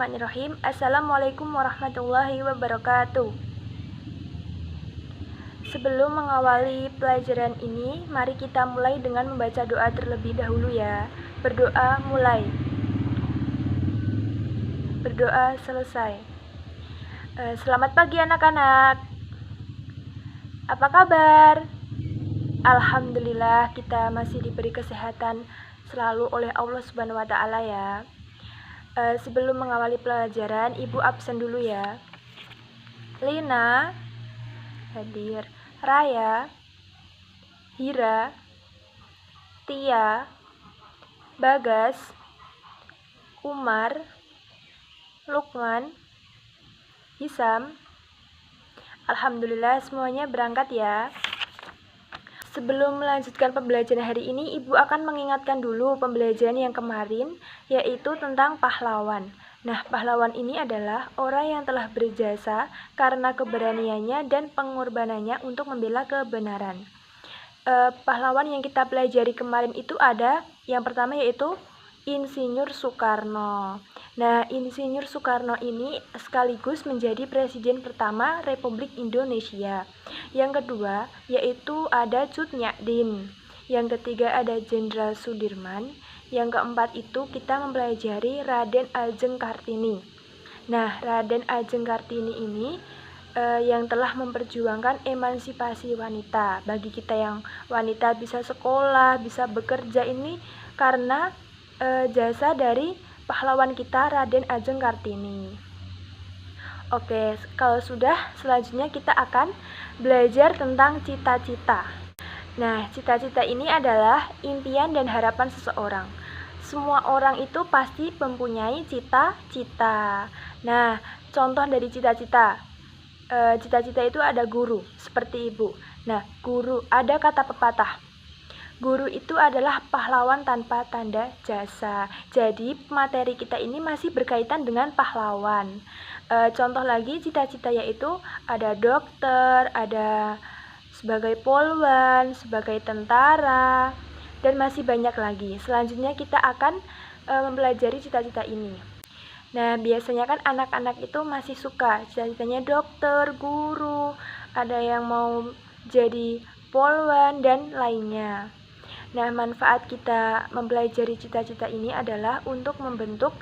Bismillahirrahmanirrahim. Assalamualaikum warahmatullahi wabarakatuh. Sebelum mengawali pelajaran ini, mari kita mulai dengan membaca doa terlebih dahulu ya. Berdoa mulai. Berdoa selesai. Selamat pagi anak-anak. Apa kabar? Alhamdulillah kita masih diberi kesehatan selalu oleh Allah Subhanahu wa taala ya. Sebelum mengawali pelajaran, Ibu absen dulu ya. Lina hadir, Raya, Hira, Tia, Bagas, Umar, Lukman, Hisam. Alhamdulillah semuanya berangkat ya. Sebelum melanjutkan pembelajaran hari ini, Ibu akan mengingatkan dulu pembelajaran yang kemarin, yaitu tentang pahlawan. Nah, pahlawan ini adalah orang yang telah berjasa karena keberaniannya dan pengorbanannya untuk membela kebenaran. Pahlawan yang kita pelajari kemarin itu ada, yang pertama yaitu Insinyur Soekarno. Nah, Insinyur Soekarno ini sekaligus menjadi Presiden pertama Republik Indonesia. Yang kedua, yaitu ada Cut Nyak-din. Yang ketiga ada Jenderal Sudirman. Yang keempat itu kita mempelajari Raden Ajeng Kartini. Nah, Raden Ajeng Kartini ini yang telah memperjuangkan emansipasi wanita. Bagi kita yang wanita bisa sekolah, bisa bekerja ini karena jasa dari pahlawan kita Raden Ajeng Kartini. Oke, kalau sudah, selanjutnya kita akan belajar tentang cita-cita. Nah, cita-cita ini adalah impian dan harapan seseorang. Semua orang itu pasti mempunyai cita-cita. Nah, contoh dari cita-cita. Cita-cita itu ada guru, seperti Ibu. Nah, guru, ada kata pepatah. Guru itu adalah pahlawan tanpa tanda jasa. Jadi materi kita ini masih berkaitan dengan pahlawan. Contoh lagi cita-cita yaitu ada dokter, ada sebagai polwan, sebagai tentara, dan masih banyak lagi. Selanjutnya kita akan mempelajari cita-cita ini. Nah, biasanya kan anak-anak itu masih suka cita-citanya dokter, guru, ada yang mau jadi polwan, dan lainnya. Nah, manfaat kita mempelajari cita-cita ini adalah untuk membentuk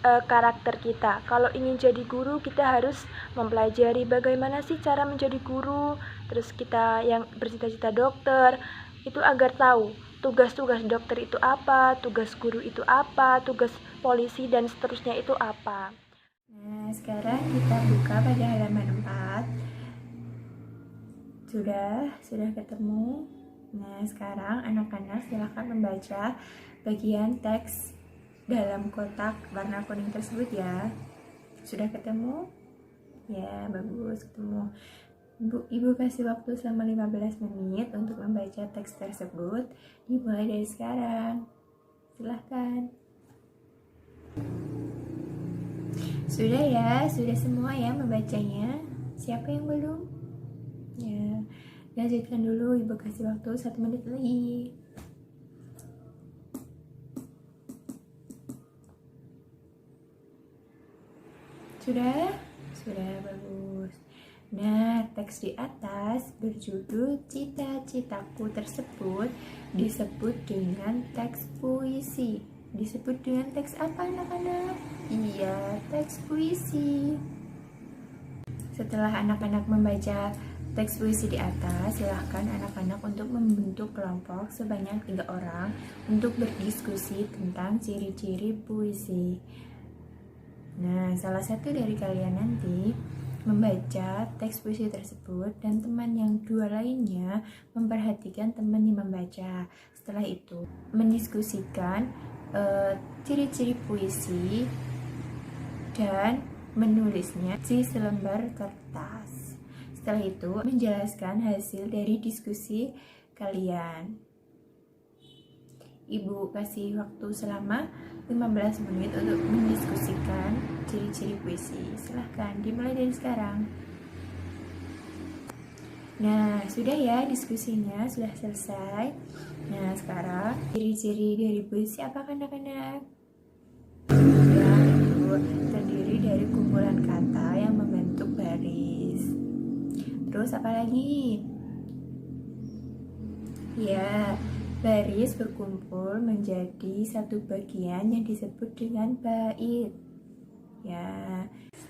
karakter kita. Kalau ingin jadi guru, kita harus mempelajari bagaimana sih cara menjadi guru. Terus kita yang bercita-cita dokter, itu agar tahu tugas-tugas dokter itu apa, tugas guru itu apa, tugas polisi dan seterusnya itu apa. Nah, sekarang kita buka pada halaman 4. Sudah ketemu? Nah, sekarang anak-anak silakan membaca bagian teks dalam kotak warna kuning tersebut ya. Sudah ketemu? Ya, bagus, ketemu. Ibu kasih waktu selama 15 menit untuk membaca teks tersebut. Dimulai dari sekarang. Silahkan. Sudah ya, sudah semua ya membacanya. Siapa yang belum? Ya, lanjutkan dulu. Ibu kasih waktu 1 menit lagi. Sudah? Sudah, bagus. Nah, teks di atas berjudul Cita-citaku tersebut disebut dengan teks puisi. Disebut dengan teks apa anak-anak? Iya, teks puisi. Setelah anak-anak membaca teks puisi di atas, silahkan anak-anak untuk membentuk kelompok sebanyak 3 orang untuk berdiskusi tentang ciri-ciri puisi. Nah, salah satu dari kalian nanti membaca teks puisi tersebut dan teman yang 2 lainnya memperhatikan teman yang membaca. Setelah itu, mendiskusikan ciri-ciri puisi dan menulisnya di selembar kertas. Setelah itu, menjelaskan hasil dari diskusi kalian. Ibu kasih waktu selama 15 menit untuk mendiskusikan ciri-ciri puisi. Silahkan dimulai dari sekarang. Nah, sudah ya diskusinya, sudah selesai. Nah, sekarang ciri-ciri dari puisi apa anak-anak? Ya, Ibu terdiri Terus apa lagi? Ya, baris berkumpul menjadi satu bagian yang disebut dengan bait. Ya,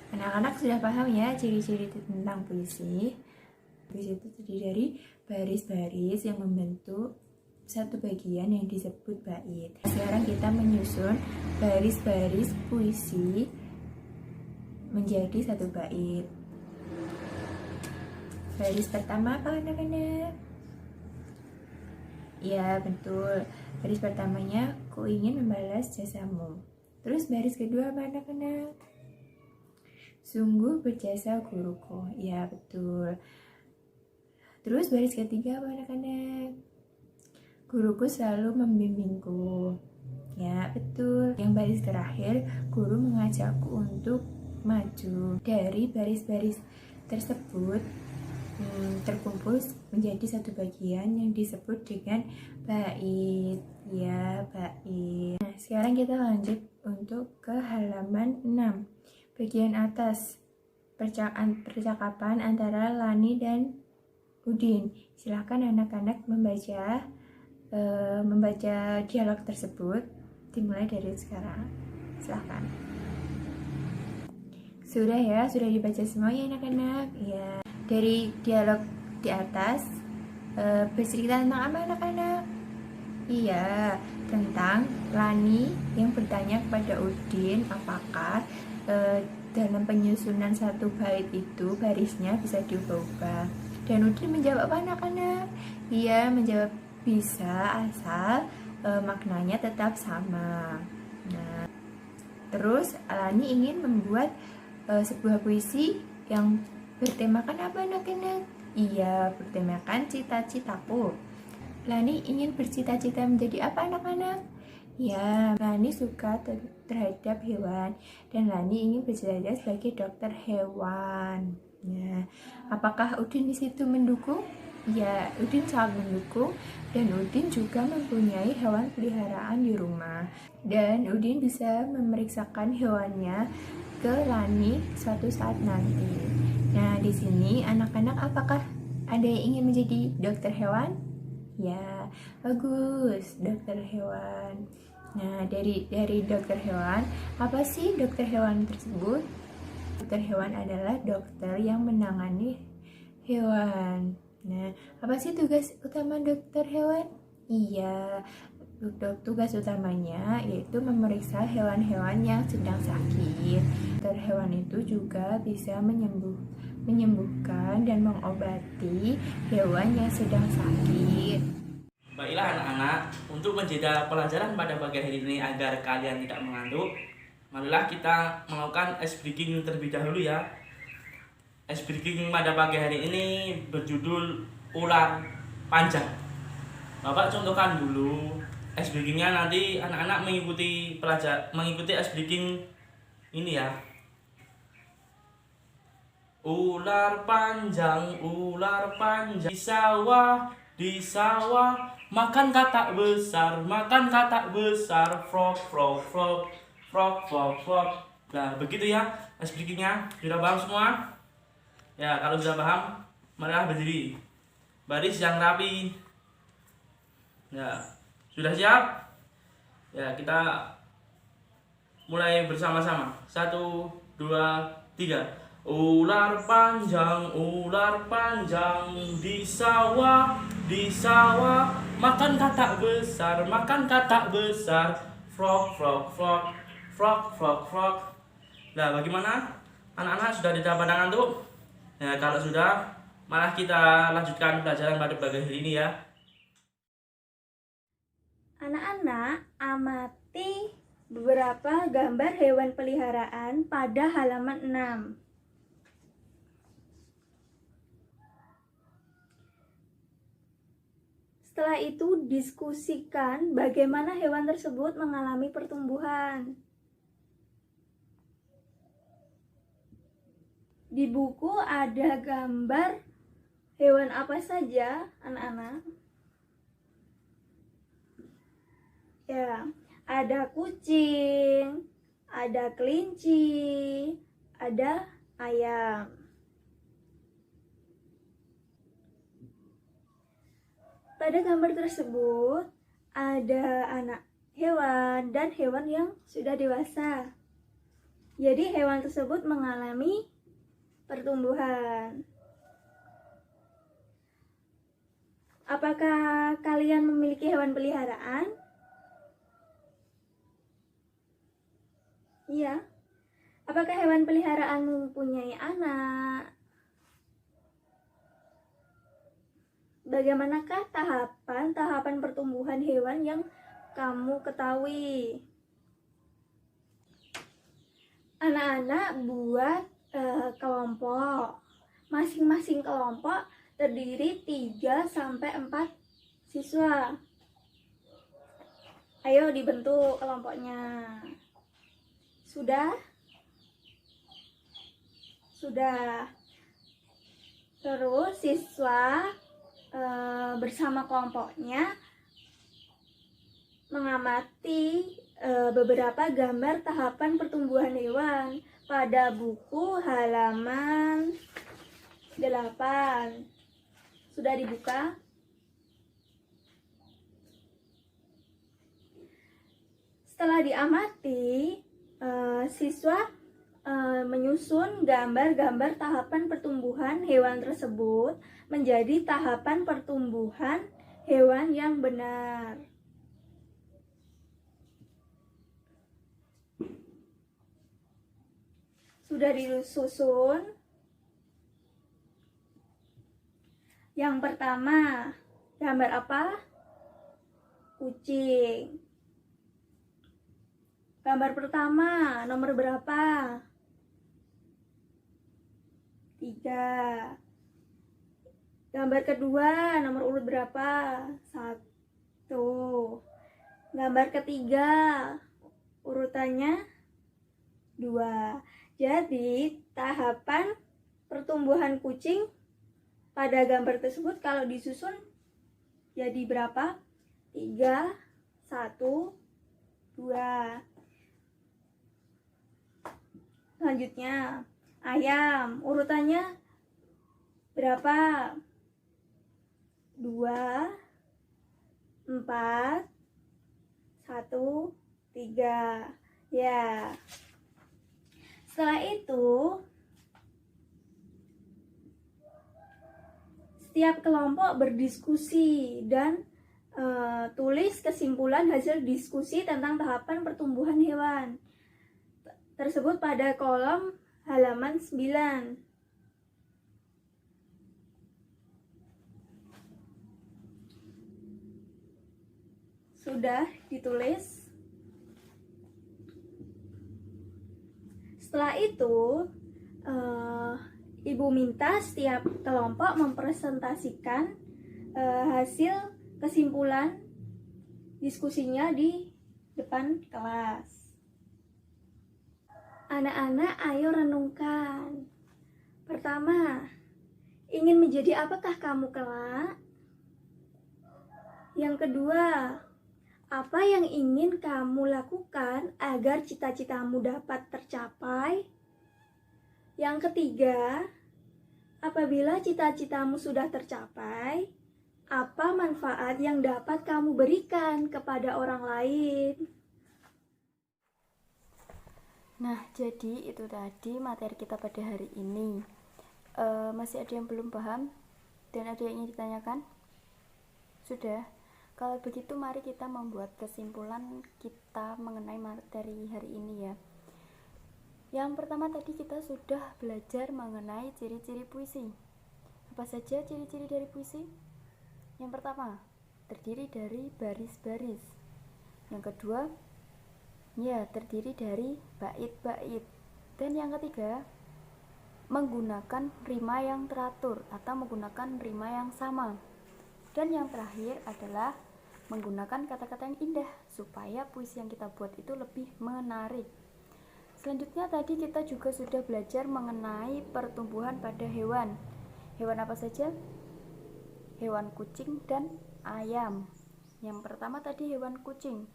anak-anak sudah paham ya ciri-ciri tentang puisi. Puisi itu terdiri dari baris-baris yang membentuk satu bagian yang disebut bait. Sekarang kita menyusun baris-baris puisi menjadi satu bait. Baris pertama apa anak-anak? Ya, betul. Baris pertamanya, ku ingin membalas jasamu. Terus baris kedua apa anak-anak? Sungguh berjasa guruku. Ya, betul. Terus baris ketiga apa anak-anak? Guruku selalu membimbingku. Ya, betul. Yang baris terakhir, guru mengajakku untuk maju. Dari baris-baris tersebut terkumpul menjadi satu bagian yang disebut dengan bait. Ya, bait. Nah, sekarang kita lanjut untuk ke halaman 6. Bagian atas, percakapan antara Lani dan Udin. Silakan anak-anak membaca dialog tersebut. Dimulai dari sekarang. Silakan. Sudah ya, sudah dibaca semua ya anak-anak. Ya. Dari dialog di atas bercerita tentang apa anak-anak? Iya, tentang Lani yang bertanya kepada Udin apakah dalam penyusunan satu bait itu barisnya bisa diubah-ubah. Dan Udin menjawab apa anak-anak? Iya, menjawab bisa asal maknanya tetap sama. Nah, terus Lani ingin membuat sebuah puisi yang bertemakan apa anak-anak? Iya, bertemakan cita-citaku. Lani ingin bercita-cita menjadi apa anak-anak? Ya, Lani suka terhadap hewan dan Lani ingin bercita-cita sebagai dokter hewan. Ya, apakah Udin di situ mendukung? Ya, Udin sangat mendukung dan Udin juga mempunyai hewan peliharaan di rumah. Dan Udin bisa memeriksakan hewannya ke Lani suatu saat nanti. Nah, di sini anak-anak apakah ada yang ingin menjadi dokter hewan? Ya, bagus, dokter hewan. Nah, dari dokter hewan, apa sih dokter hewan tersebut? Dokter hewan adalah dokter yang menangani hewan. Nah, apa sih tugas utama dokter hewan? Iya, tugas utamanya yaitu memeriksa hewan-hewan yang sedang sakit. Dokter hewan itu juga bisa menyembuhkan dan mengobati hewan yang sedang sakit. Baiklah anak-anak, untuk menjeda pelajaran pada pagi hari ini agar kalian tidak mengantuk, marilah kita melakukan ice breaking terlebih dahulu ya. Ice breaking pada pagi hari ini berjudul ular panjang. Bapak contohkan dulu ice breakingnya, nanti anak-anak mengikuti ice breaking ini ya. Ular panjang di sawah, makan katak besar, frog. Nah, begitu ya ice breakingnya. Sudah paham semua? Ya, kalau sudah paham, marilah berdiri baris yang rapi. Ya, sudah siap? Ya, kita mulai bersama-sama. 1, 2, 3. Ular panjang di sawah, makan katak besar, frog. Nah, bagaimana? Anak-anak sudah tidak pada ngantuk? Nah, kalau sudah, malah kita lanjutkan pelajaran pada pagi hari ini ya. Anak-anak, amati beberapa gambar hewan peliharaan pada halaman 6. Setelah itu, diskusikan bagaimana hewan tersebut mengalami pertumbuhan. Di buku ada gambar hewan apa saja, anak-anak? Ya, ada kucing, ada kelinci, ada ayam. Pada gambar tersebut ada anak hewan dan hewan yang sudah dewasa. Jadi hewan tersebut mengalami pertumbuhan. Apakah kalian memiliki hewan peliharaan? Iya. Apakah hewan peliharaanmu mempunyai anak? Bagaimanakah tahapan pertumbuhan hewan yang kamu ketahui? Anak-anak buat kelompok. Masing-masing kelompok terdiri 3-4 siswa. Ayo dibentuk kelompoknya. Sudah? Sudah. Terus siswa bersama kelompoknya mengamati beberapa gambar tahapan pertumbuhan hewan pada buku halaman 8. Sudah dibuka? Setelah diamati, siswa menyusun gambar-gambar tahapan pertumbuhan hewan tersebut menjadi tahapan pertumbuhan hewan yang benar. Sudah disusun? Yang pertama, gambar apa? Kucing. Gambar pertama, nomor berapa? 3. Gambar kedua, nomor urut berapa? 1. Gambar ketiga, urutannya 2. Jadi, tahapan pertumbuhan kucing pada gambar tersebut kalau disusun jadi berapa? 3, 1, 2. Selanjutnya, ayam. Urutannya berapa? 2, 4, 1, 3. Ya. Setelah itu, setiap kelompok berdiskusi dan tulis kesimpulan hasil diskusi tentang tahapan pertumbuhan hewan tersebut pada kolom halaman 9. Sudah ditulis? Setelah itu, Ibu minta setiap kelompok mempresentasikan hasil kesimpulan diskusinya di depan kelas. Anak-anak, ayo renungkan. Pertama, ingin menjadi apakah kamu kelak? Yang kedua, apa yang ingin kamu lakukan agar cita-citamu dapat tercapai? Yang ketiga, apabila cita-citamu sudah tercapai, apa manfaat yang dapat kamu berikan kepada orang lain? Nah, jadi itu tadi materi kita pada hari ini. Masih ada yang belum paham dan ada yang ingin ditanyakan? Sudah? Kalau begitu mari kita membuat kesimpulan kita mengenai materi hari ini ya. Yang pertama tadi kita sudah belajar mengenai ciri-ciri puisi. Apa saja ciri-ciri dari puisi? Yang pertama, terdiri dari baris-baris. Yang kedua, ya terdiri dari bait-bait. Dan yang ketiga, menggunakan rima yang teratur atau menggunakan rima yang sama. Dan yang terakhir adalah menggunakan kata-kata yang indah supaya puisi yang kita buat itu lebih menarik. Selanjutnya tadi kita juga sudah belajar mengenai pertumbuhan pada hewan. Hewan apa saja? Hewan kucing dan ayam. Yang pertama tadi hewan kucing.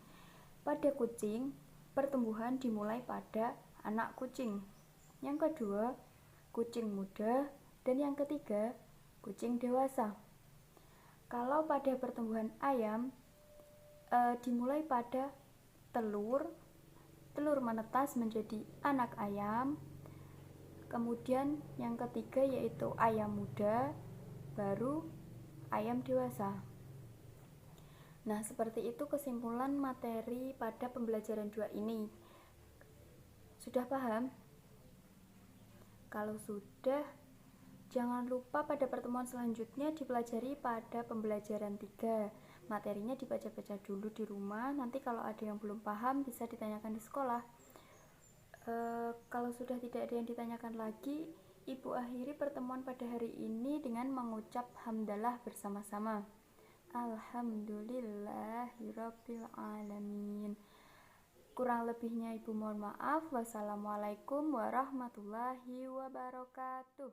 Pada kucing, pertumbuhan dimulai pada anak kucing. Yang kedua, kucing muda. Dan yang ketiga, kucing dewasa. Kalau pada pertumbuhan ayam, dimulai pada telur menetas menjadi anak ayam. Kemudian yang ketiga yaitu ayam muda, baru ayam dewasa. Nah, seperti itu kesimpulan materi pada pembelajaran 2 ini. Sudah paham? Kalau sudah, jangan lupa pada pertemuan selanjutnya dipelajari pada pembelajaran 3. Materinya dibaca-baca dulu di rumah. Nanti kalau ada yang belum paham bisa ditanyakan di sekolah. Kalau sudah tidak ada yang ditanyakan lagi, Ibu akhiri pertemuan pada hari ini dengan mengucap hamdalah bersama-sama. Alhamdulillahirabbil alamin. Kurang lebihnya Ibu mohon maaf. Wassalamualaikum warahmatullahi wabarakatuh.